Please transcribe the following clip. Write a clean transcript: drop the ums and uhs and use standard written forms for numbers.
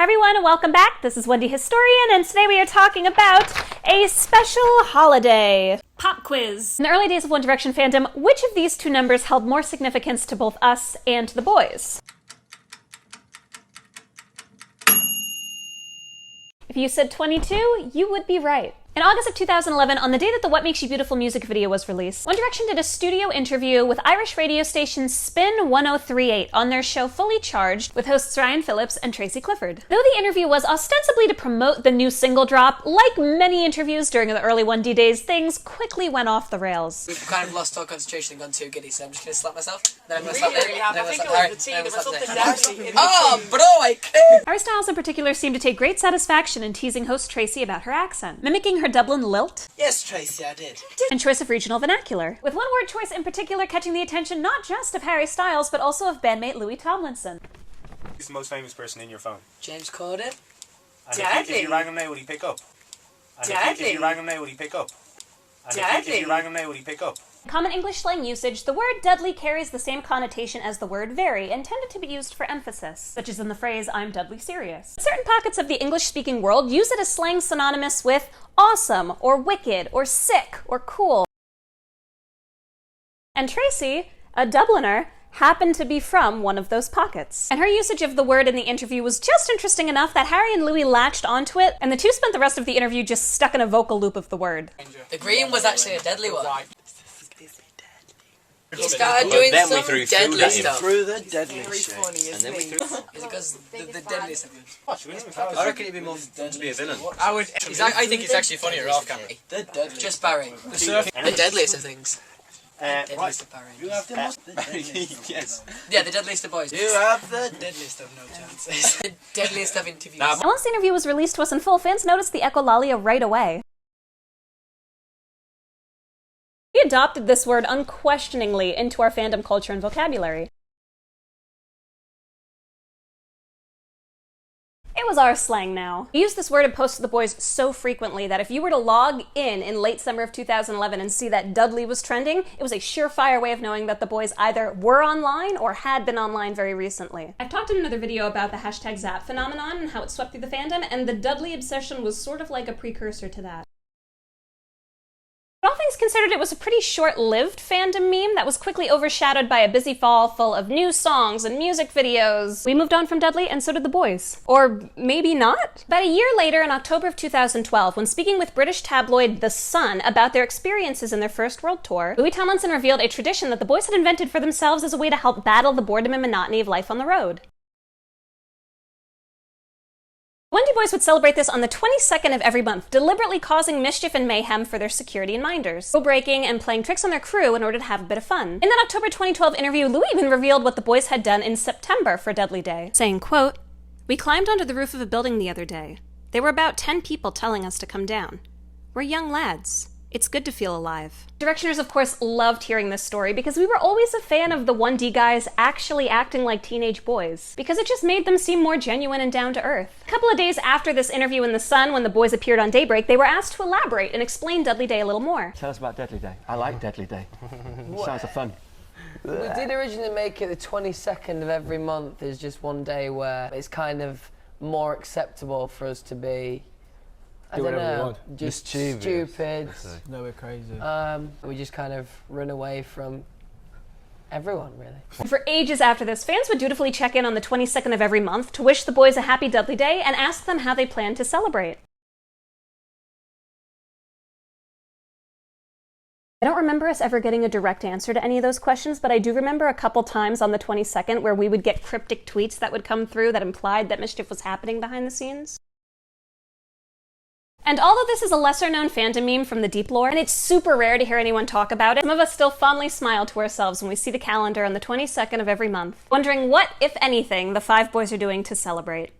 Hi everyone and welcome back. This is Wendy Historian and today we are talking about a special holiday. Pop quiz. In the early days of One Direction fandom, which of these two numbers held more significance to both us and the boys? If you said 22, you would be right. In August of 2011, on the day that the What Makes You Beautiful music video was released, One Direction did a studio interview with Irish radio station Spin 1038 on their show Fully Charged with hosts Ryan Phillips and Tracy Clifford. Though the interview was ostensibly to promote the new single drop, like many interviews during the early 1D days, things quickly went off the rails. We've kind of lost our concentration and gone too giddy, so I'm just going to slap myself, then I'm going to slap Harry, then I'm going to slap Harry, then I'm going to slap Harry. Oh, bro, I can't! Harry Styles in particular seemed to take great satisfaction in teasing host Tracy about her accent, mimicking her Dublin lilt. Yes, Tracy, I did. And choice of regional vernacular, with one word choice in particular catching the attention not just of Harry Styles, but also of bandmate Louis Tomlinson. Who's the most famous person in your phone? James Corden. And if you rang him now, would he pick up? And if you rang him now, would he pick up? And if you rang him now, would he pick up? In common English slang usage, the word deadly carries the same connotation as the word very, intended to be used for emphasis, such as in the phrase, I'm deadly serious. Certain pockets of the English-speaking world use it as slang synonymous with awesome, or wicked, or sick, or cool. And Tracy, a Dubliner, happened to be from one of those pockets. And her usage of the word in the interview was just interesting enough that Harry and Louis latched onto it, and the two spent the rest of the interview just stuck in a vocal loop of the word. The green was actually a deadly one. He started doing some deadly stuff. Through the deadliest shit. And then we threw it because the deadliest of them. I reckon it'd be more fun to be a villain. I think it's actually funnier off camera. The deadliest. Just Barry. The deadliest of things. Deadliest of Barry. You have the most... Yes. Yeah, the deadliest of boys. You have the deadliest of no chances. The deadliest of interviews. And once the interview was released to us in full, fans noticed the echolalia right away. We adopted this word unquestioningly into our fandom culture and vocabulary. It was our slang now. We used this word and posted the boys so frequently that if you were to log in late summer of 2011 and see that Dudley was trending, it was a surefire way of knowing that the boys either were online or had been online very recently. I've talked in another video about the hashtag Zap phenomenon and how it swept through the fandom, and the Dudley obsession was sort of like a precursor to that. But all things considered, it was a pretty short-lived fandom meme that was quickly overshadowed by a busy fall full of new songs and music videos. We moved on from Dudley, and so did the boys. Or maybe not? About a year later, in October of 2012, when speaking with British tabloid The Sun about their experiences in their first world tour, Louis Tomlinson revealed a tradition that the boys had invented for themselves as a way to help battle the boredom and monotony of life on the road. Wendy boys would celebrate this on the 22nd of every month, deliberately causing mischief and mayhem for their security and minders, breaking and playing tricks on their crew in order to have a bit of fun. In that October 2012 interview, Louis even revealed what the boys had done in September for Deadly Day, saying, quote, "We climbed onto the roof of a building the other day. There were about 10 people telling us to come down. We're young lads. It's good to feel alive." Directioners, of course, loved hearing this story because we were always a fan of the 1D guys actually acting like teenage boys, because it just made them seem more genuine and down to earth. A couple of days after this interview in The Sun, when the boys appeared on Daybreak, they were asked to elaborate and explain Deadly Day a little more. Tell us about Deadly Day. I like Deadly Day. Sounds like fun. We did originally make it the 22nd of every month is just one day where it's kind of more acceptable for us to be, I don't know, just stupid. No, we're crazy. We just kind of run away from everyone, really. For ages after this, fans would dutifully check in on the 22nd of every month to wish the boys a happy Dudley Day and ask them how they planned to celebrate. I don't remember us ever getting a direct answer to any of those questions, but I do remember a couple times on the 22nd where we would get cryptic tweets that would come through that implied that mischief was happening behind the scenes. And although this is a lesser-known fandom meme from the deep lore, and it's super rare to hear anyone talk about it, some of us still fondly smile to ourselves when we see the calendar on the 22nd of every month, wondering what, if anything, the five boys are doing to celebrate.